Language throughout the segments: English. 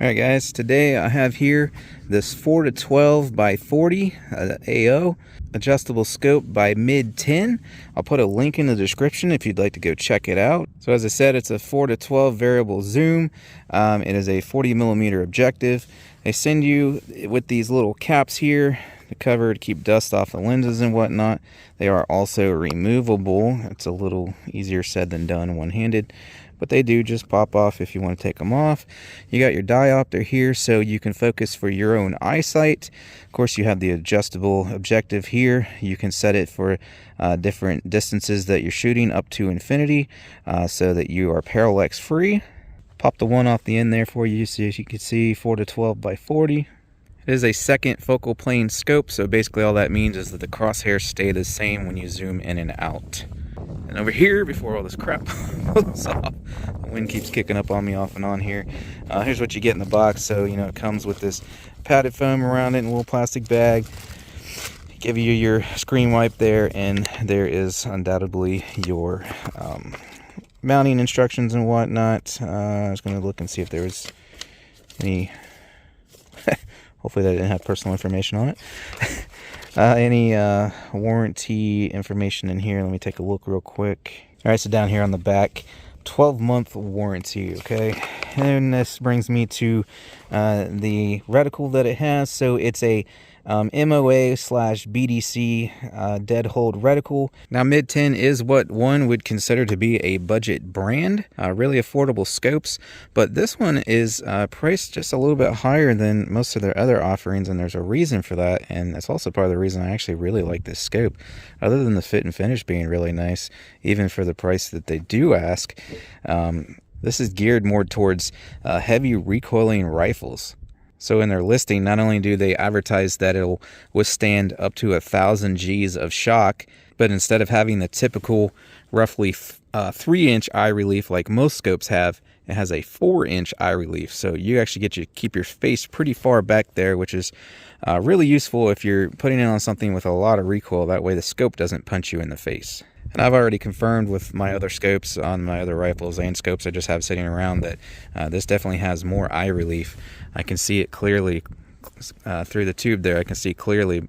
Alright guys, today I have here this 4-12x40 AO adjustable scope by MidTen. I'll put a link in the description if you'd like to go check it out. So as I said, it's a 4-12 variable zoom. It is a 40mm objective. They send you with these little caps here to cover to keep dust off the lenses and whatnot. They are also removable. It's a little easier said than done one-handed, but they do just pop off if you want to take them off. You got your diopter here so you can focus for your own eyesight. Of course, you have the adjustable objective here. You can set it for different distances that you're shooting up to infinity, so that you are parallax free. Pop the one off the end there for you so you can see 4-12x40. It is a second focal plane scope, so basically all that means is that the crosshairs stay the same when you zoom in and out. And over here, before all this crap falls off, the wind keeps kicking up on me off and on here. Here's what you get in the box. So, you know, it comes with this padded foam around it in a little plastic bag. Give you your screen wipe there, and there is undoubtedly your mounting instructions and whatnot. I was going to look and see if there was any... Hopefully that didn't have personal information on it. Any warranty information in here. Let me take a look real quick. All right, so down here on the back, 12-month warranty, okay? And this brings me to the reticle that it has. So it's a MOA/BDC dead hold reticle. Now MidTen is what one would consider to be a budget brand, really affordable scopes, but this one is priced just a little bit higher than most of their other offerings, and there's a reason for that, and that's also part of the reason I actually really like this scope. Other than the fit and finish being really nice, even for the price that they do ask, this is geared more towards heavy recoiling rifles. So in their listing, not only do they advertise that it'll withstand up to 1,000 Gs of shock, but instead of having the typical roughly 3-inch eye relief like most scopes have, it has a 4-inch eye relief. So you actually get to keep your face pretty far back there, which is really useful if you're putting it on something with a lot of recoil. That way the scope doesn't punch you in the face. And I've already confirmed with my other scopes on my other rifles and scopes I just have sitting around that this definitely has more eye relief. I can see it clearly through the tube there. I can see clearly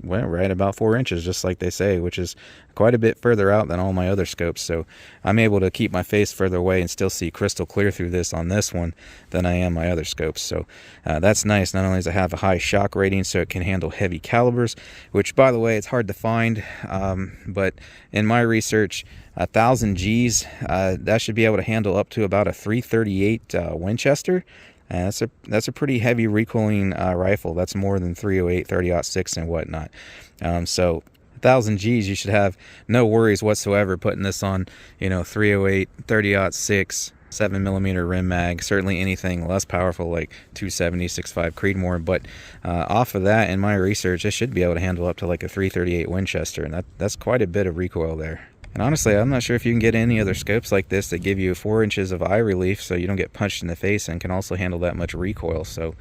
right about 4 inches, just like they say, which is quite a bit further out than all my other scopes. So I'm able to keep my face further away and still see crystal clear through this on this one than I am my other scopes. So that's nice. Not only does it have a high shock rating, so it can handle heavy calibers, which, by the way, it's hard to find, but in my research, 1,000 Gs, that should be able to handle up to about a 338 Winchester. That's a pretty heavy recoiling rifle. That's more than 308, 30-06 and whatnot. So 1,000 Gs, you should have no worries whatsoever putting this on, you know, 308, 30-06, 7mm rim mag. Certainly anything less powerful like 270, 6.5 Creedmoor. But off of that, in my research, it should be able to handle up to like a 338 Winchester, and that's quite a bit of recoil there. And honestly, I'm not sure if you can get any other scopes like this that give you 4 inches of eye relief so you don't get punched in the face and can also handle that much recoil. So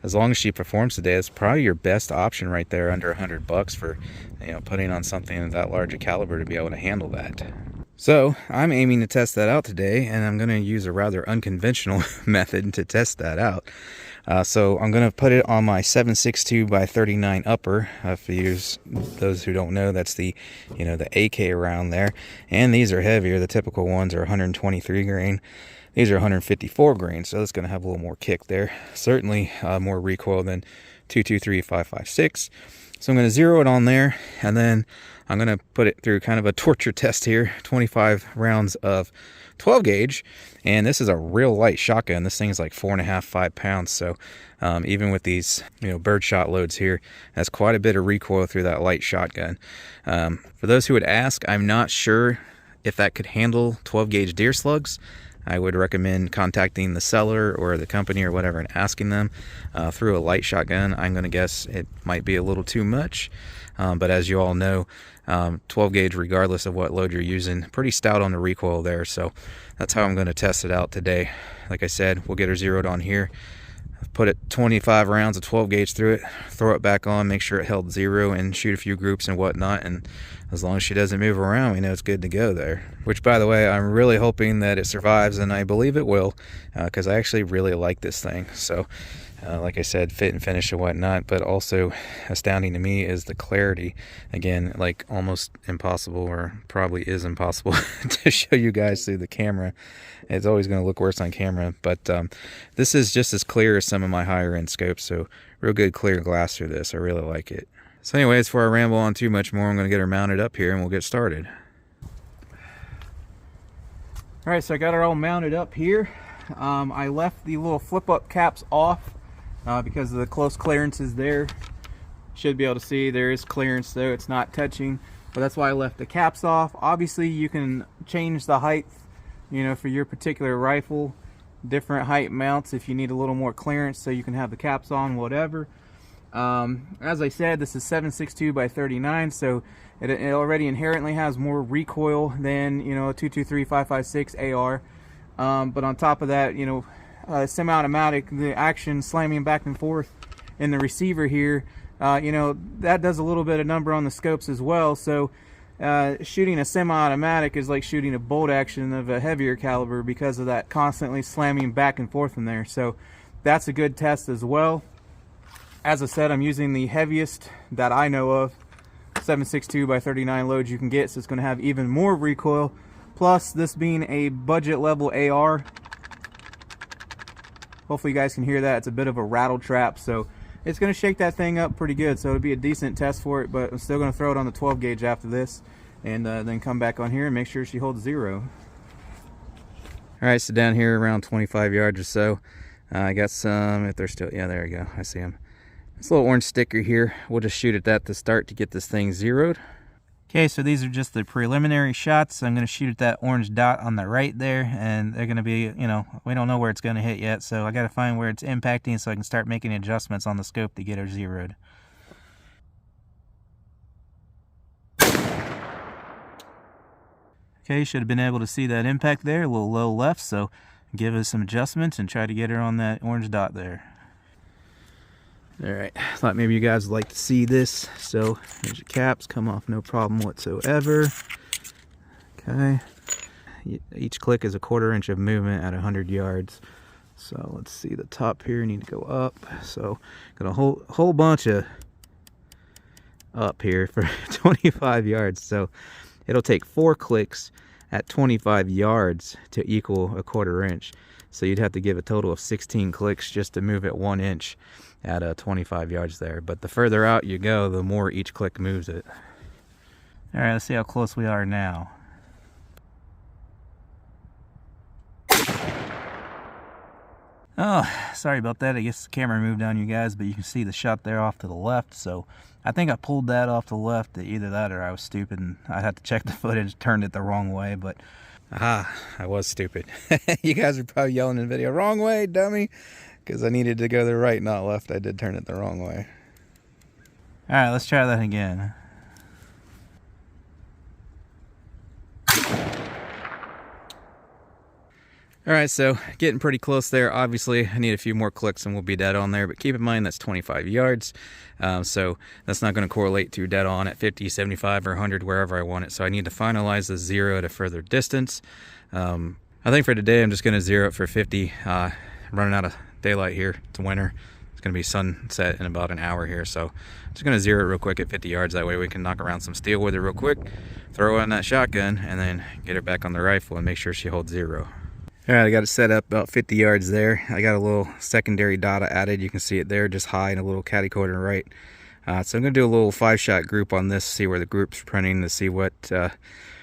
as long as she performs today, it's probably your best option right there, under $100 for, you know, putting on something of that large a caliber to be able to handle that. So I'm aiming to test that out today, and I'm going to use a rather unconventional method to test that out. So I'm going to put it on my 7.62x39 upper. For those who don't know, that's the, you know, the AK around there. And these are heavier. The typical ones are 123 grain. These are 154 grain, so it's going to have a little more kick there. Certainly more recoil than 223-5.56. So I'm going to zero it on there, and then I'm going to put it through kind of a torture test here. 25 rounds of 12 gauge, and this is a real light shotgun. This thing is like 4.5, 5 pounds. So even with these, you know, birdshot loads here, that's quite a bit of recoil through that light shotgun. For those who would ask, I'm not sure if that could handle 12 gauge deer slugs. I would recommend contacting the seller or the company or whatever and asking them. Through a light shotgun, I'm going to guess it might be a little too much. But as you all know, 12 gauge, regardless of what load you're using, pretty stout on the recoil there. So that's how I'm going to test it out today. Like I said, we'll get her zeroed on here. put it 25 rounds of 12 gauge through it, throw it back on, make sure it held 0, and shoot a few groups and whatnot. And as long as she doesn't move around, we know it's good to go there. Which, by the way, I'm really hoping that it survives, and I believe it will, because I actually really like this thing. So like I said, fit and finish and whatnot, but also astounding to me is the clarity. Again, like almost impossible, or probably is impossible to show you guys through the camera. It's always going to look worse on camera, but this is just as clear as some of my higher end scopes, so real good clear glass through this. I really like it. So anyways, before I ramble on too much more, I'm going to get her mounted up here and we'll get started. Alright, so I got her all mounted up here. I left the little flip up caps off because of the close clearances there. Should be able to see there is clearance though, it's not touching, but that's why I left the caps off. Obviously you can change the height, you know, for your particular rifle, different height mounts if you need a little more clearance, so you can have the caps on, whatever. As I said, this is 7.62x39, so it already inherently has more recoil than, you know, a 223-556 AR. But on top of that, you know, semi-automatic, the action slamming back and forth in the receiver here, you know, that does a little bit of number on the scopes as well. So shooting a semi-automatic is like shooting a bolt action of a heavier caliber because of that constantly slamming back and forth in there. So that's a good test as well. As I said, I'm using the heaviest that I know of, 7.62x39 loads you can get, so it's going to have even more recoil. Plus, this being a budget level AR, hopefully you guys can hear that. It's a bit of a rattle trap, so it's going to shake that thing up pretty good. So it'll be a decent test for it, but I'm still going to throw it on the 12 gauge after this, and then come back on here and make sure she holds 0. Alright, so down here around 25 yards or so, I got some, if they're still, yeah, there we go, I see them. This little orange sticker here, we'll just shoot at that to start to get this thing zeroed. Okay, so these are just the preliminary shots. I'm going to shoot at that orange dot on the right there, and they're going to be, you know, we don't know where it's going to hit yet, so I got to find where it's impacting so I can start making adjustments on the scope to get her zeroed. Okay, should have been able to see that impact there, a little low left, so give us some adjustments and try to get her on that orange dot there. Alright, thought maybe you guys would like to see this. So here's your caps, come off no problem whatsoever. Okay, each click is a 1/4 inch of movement at 100 yards. So let's see, the top here need to go up. So got a whole bunch of up here for 25 yards. So it'll take 4 clicks at 25 yards to equal a 1/4 inch. So you'd have to give a total of 16 clicks just to move it 1 inch at 25 yards there. But the further out you go, the more each click moves it. All right, let's see how close we are now. Oh, sorry about that. I guess the camera moved on you guys, but you can see the shot there off to the left. So I think I pulled that off to the left. Either that or I was stupid and I'd have to check the footage, turned it the wrong way. But aha, I was stupid. You guys are probably yelling in the video, wrong way, dummy. Because I needed to go the right, not left. I did turn it the wrong way. Alright, let's try that again. Alright, so getting pretty close there. Obviously, I need a few more clicks and we'll be dead on there. But keep in mind, that's 25 yards. So that's not going to correlate to dead on at 50, 75, or 100, wherever I want it. So I need to finalize the 0 at a further distance. I think for today, I'm just going to 0 it for 50. I'm running out of daylight here. It's winter. It's going to be sunset in about an hour here, so I'm just going to 0 it real quick at 50 yards. That way we can knock around some steel with it real quick, throw it on that shotgun, and then get her back on the rifle and make sure she holds 0. Alright, I got it set up about 50 yards there. I got a little secondary dot added. You can see it there, just high and a little catty corner right. So I'm going to do a little 5-shot group on this, see where the group's printing, to see what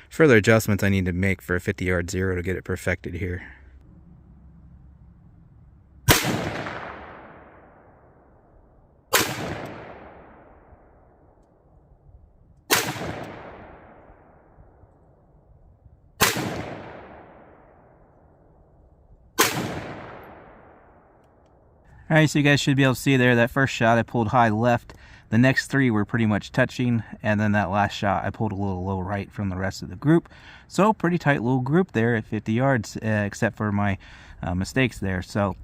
further adjustments I need to make for a 50-yard 0 to get it perfected here. Alright, so you guys should be able to see there, that first shot I pulled high left. The next 3 were pretty much touching, and then that last shot I pulled a little low right from the rest of the group. So pretty tight little group there at 50 yards, except for my mistakes there. So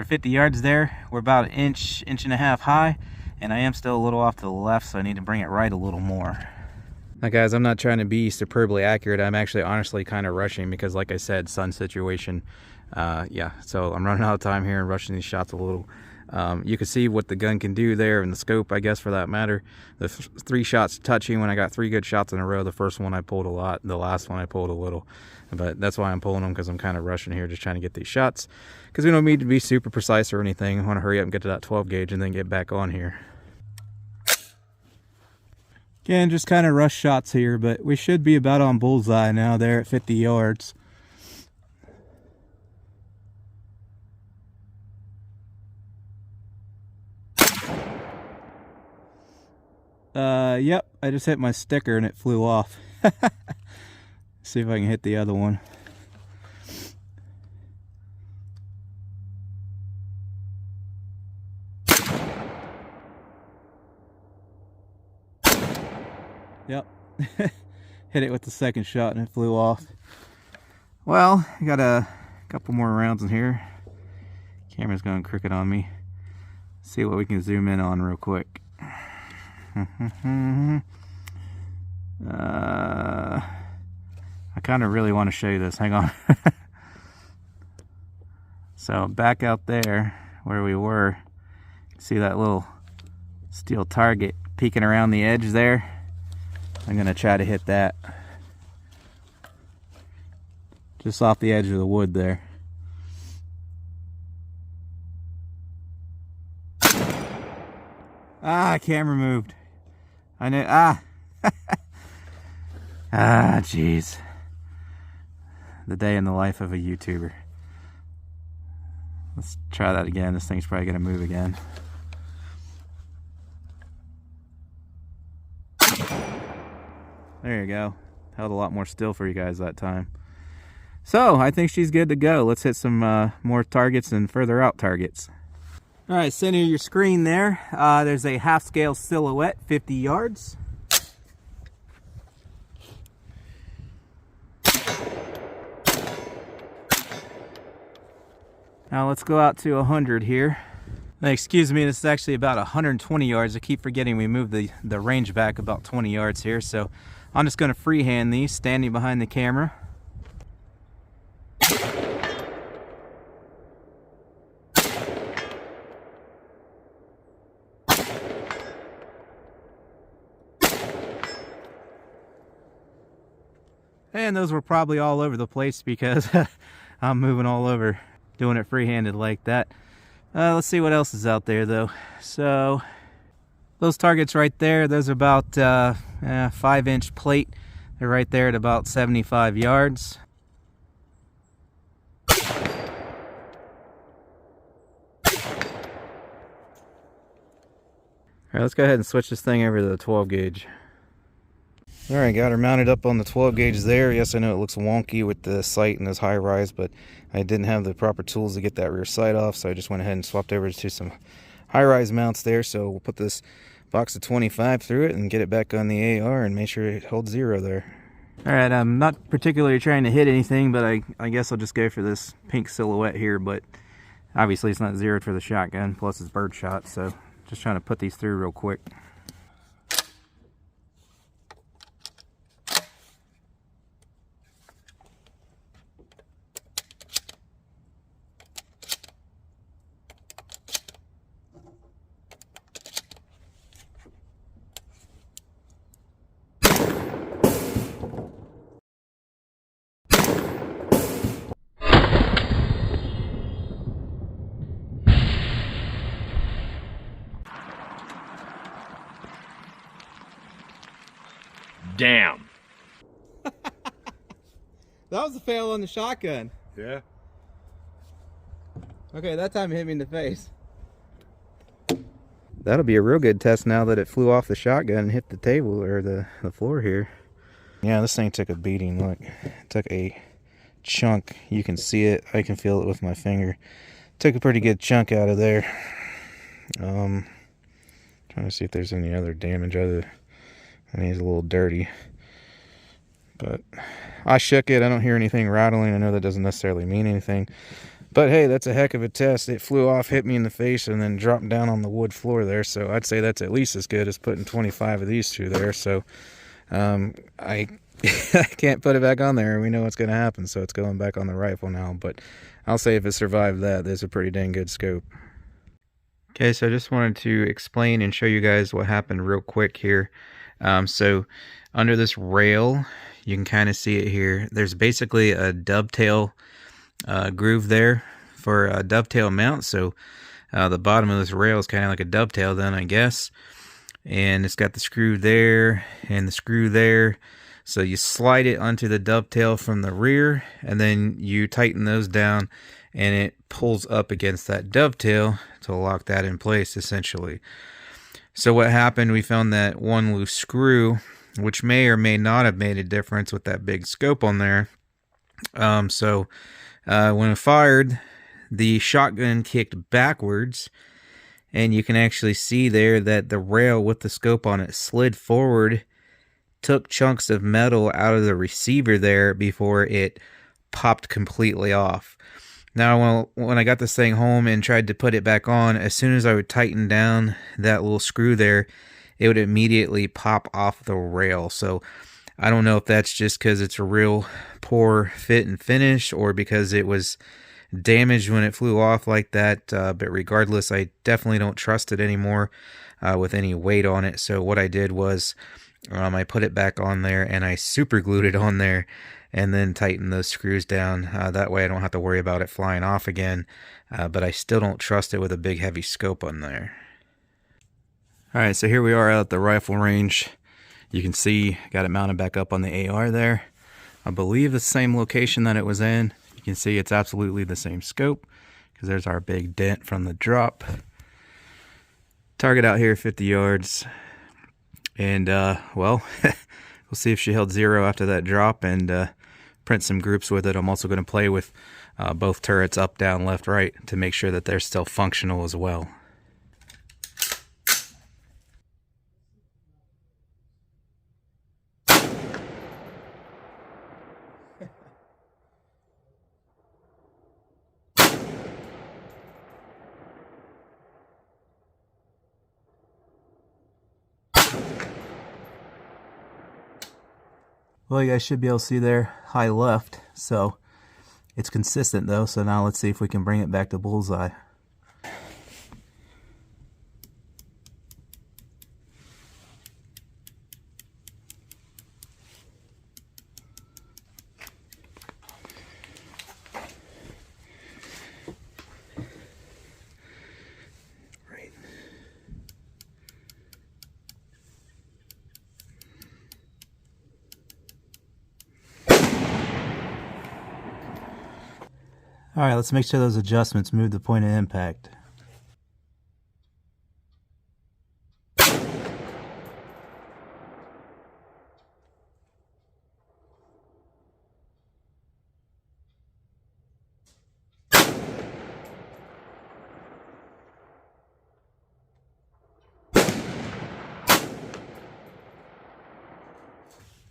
For 50 yards there, we're about an inch and a half high, and I am still a little off to the left, so I need to bring it right a little more. Now guys, I'm not trying to be superbly accurate. I'm actually honestly kind of rushing because, like I said, sun situation. Yeah, so I'm running out of time here and rushing these shots a little. You can see what the gun can do there, and the scope, I guess, for that matter. The 3 shots touching when I got 3 good shots in a row. The first one I pulled a lot, the last one I pulled a little. But that's why I'm pulling them, because I'm kind of rushing here, just trying to get these shots. Because we don't need to be super precise or anything. I want to hurry up and get to that 12 gauge and then get back on here. Again, just kind of rush shots here, but we should be about on bullseye now there at 50 yards. Yep, I just hit my sticker and it flew off. See if I can hit the other one. Yep. Hit it with the second shot and it flew off. Well, I got a couple more rounds in here. Camera's going crooked on me. See what we can zoom in on real quick. I kind of really want to show you this. Hang on. So back out there where we were, see that little steel target peeking around the edge there? I'm going to try to hit that. Just off the edge of the wood there. Ah, camera moved. I know. Ah. Ah, jeez. The day in the life of a YouTuber. Let's try that again. This thing's probably going to move again. There you go. Held a lot more still for you guys that time. So, I think she's good to go. Let's hit some more targets and further out targets. Alright, center your screen there. There's a half scale silhouette, 50 yards. Now let's go out to 100 here. Now, excuse me, this is actually about 120 yards. I keep forgetting we moved the range back about 20 yards here. So I'm just going to freehand these, standing behind the camera. And those were probably all over the place because I'm moving all over, doing it free-handed like that. Let's see what else is out there though. So those targets right there, those are about 5-inch plate. They're right there at about 75 yards. All right, let's go ahead and switch this thing over to the 12 gauge. All right, got her mounted up on the 12 gauge there. Yes, I know it looks wonky with the sight and this high rise, but I didn't have the proper tools to get that rear sight off, so I just went ahead and swapped over to some high rise mounts there. So we'll put this box of 25 through it and get it back on the AR and make sure it holds 0 there. All right, I'm not particularly trying to hit anything, but I guess I'll just go for this pink silhouette here, but obviously it's not zeroed for the shotgun, plus it's bird shot, so just trying to put these through real quick. Damn. That was a fail on the shotgun. Yeah. Okay, that time it hit me in the face. That'll be a real good test now that it flew off the shotgun and hit the table or the floor here. Yeah, this thing took a beating. Look, it took a chunk. You can see it. I can feel it with my finger. Took a pretty good chunk out of there. Trying to see if there's any other damage other. I mean, it's a little dirty, but I shook it. I don't hear anything rattling. I know that doesn't necessarily mean anything, But hey, that's a heck of a test. It flew off, hit me in the face, and then dropped down on the wood floor there. So I'd say that's at least as good as putting 25 of these through there. So I I can't put it back on there. We know what's going to happen, so it's going back on the rifle now. But I'll say if it survived that, there's a pretty dang good scope. Okay, so I just wanted to explain and show you guys what happened real quick here. So under this rail, you can kind of see it here. There's basically a dovetail groove there for a dovetail mount. So the bottom of this rail is kind of like a dovetail then, I guess. And it's got the screw there and the screw there. So you slide it onto the dovetail from the rear, and then you tighten those down, and it pulls up against that dovetail to lock that in place, essentially. So what happened, we found that one loose screw, which may or may not have made a difference with that big scope on there. So when it fired, the shotgun kicked backwards, and you can actually see there that the rail with the scope on it slid forward, took chunks of metal out of the receiver there before it popped completely off. Now, when I got this thing home and tried to put it back on, as soon as I would tighten down that little screw there, it would immediately pop off the rail. So I don't know if that's just because it's a real poor fit and finish, or because it was damaged when it flew off like that. But regardless, I definitely don't trust it anymore with any weight on it. So what I did was I put it back on there and I super glued it on there, and then tightened those screws down. That way I don't have to worry about it flying off again. But I still don't trust it with a big heavy scope on there. Alright, so here we are out at the rifle range. You can see, got it mounted back up on the AR there. I believe the same location that it was in. You can see it's absolutely the same scope, because there's our big dent from the drop. Target out here 50 yards. And, well, we'll see if she held 0 after that drop, and print some groups with it. I'm also going to play with both turrets up, down, left, right to make sure that they're still functional as well. Well, you guys should be able to see there, high left, so it's consistent though. So now let's see if we can bring it back to bullseye. Right. All right, let's make sure those adjustments move the point of impact.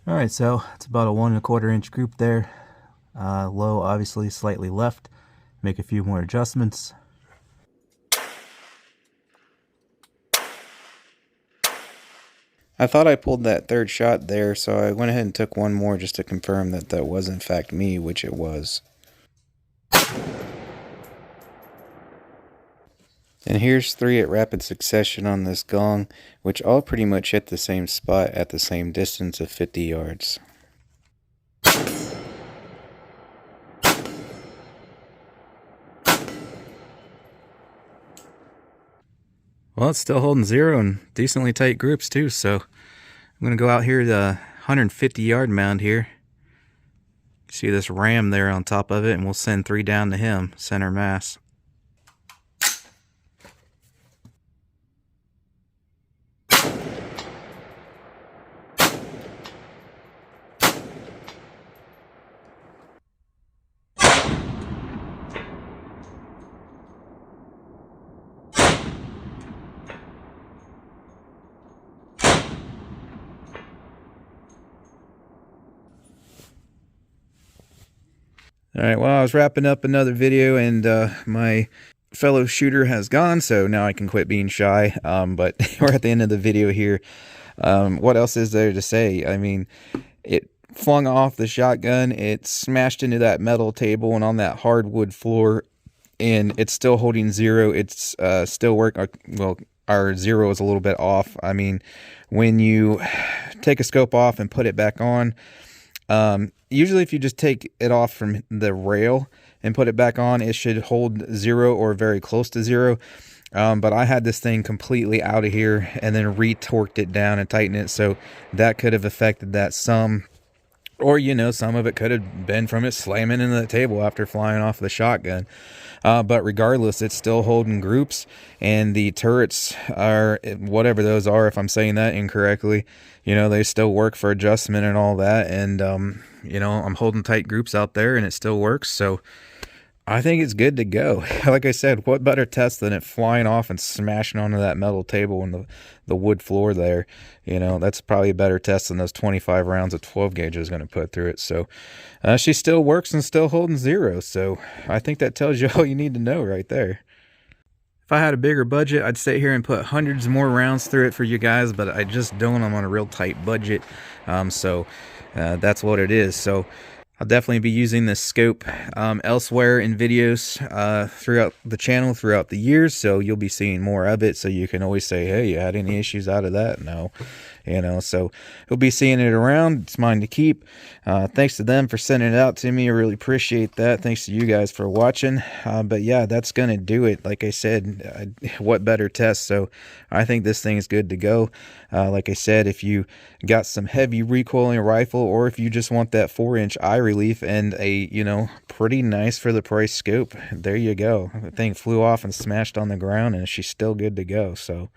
All right, so it's about a 1 1/4 inch group there. Low, obviously, slightly left. Make a few more adjustments. I thought I pulled that third shot there, so I went ahead and took one more just to confirm that that was in fact me, which it was. And here's 3 at rapid succession on this gong, which all pretty much hit the same spot at the same distance of 50 yards. Well, it's still holding 0 in decently tight groups too, so I'm going to go out here to the 150 yard mound here. See this ram there on top of it, and we'll send 3 down to him, center mass. All right, well, I was wrapping up another video, and my fellow shooter has gone, so now I can quit being shy. But we're at the end of the video here. What else is there to say? I mean, it flung off the shotgun, it smashed into that metal table and on that hardwood floor, and it's still holding zero. It's still working. Well, our zero is a little bit off. I mean, when you take a scope off and put it back on, usually if you just take it off from the rail and put it back on, it should hold zero or very close to zero. But I had this thing completely out of here and then retorqued it down and tightened it, so that could have affected that some. Or, you know, some of it could have been from it slamming into the table after flying off the shotgun. But regardless, it's still holding groups, and the turrets are, whatever those are, if I'm saying that incorrectly, you know, they still work for adjustment and all that. And, you know, I'm holding tight groups out there and it still works. So I think it's good to go. Like I said, what better test than it flying off and smashing onto that metal table and the wood floor there? You know, that's probably a better test than those 25 rounds of 12 gauge is going to put through it. So she still works and still holding zero. So I think that tells you all you need to know right there. If I had a bigger budget, I'd sit here and put hundreds more rounds through it for you guys, but I just don't. I'm on a real tight budget. So that's what it is. So I'll definitely be using this scope elsewhere in videos throughout the channel throughout the years, so you'll be seeing more of it, so you can always say, hey, you had any issues out of that? No. You know, so you'll be seeing it around. It's mine to keep. Thanks to them for sending it out to me. I really appreciate that. Thanks to you guys for watching. But yeah, that's going to do it. Like I said, what better test? So I think this thing is good to go. Like I said, if you got some heavy recoiling rifle, or if you just want that 4-inch eye relief and a, you know, pretty nice for the price scope, there you go. The thing flew off and smashed on the ground, and she's still good to go. So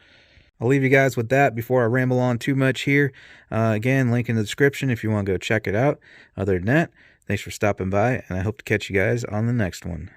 I'll leave you guys with that before I ramble on too much here. Again, link in the description if you want to go check it out. Other than that, thanks for stopping by, and I hope to catch you guys on the next one.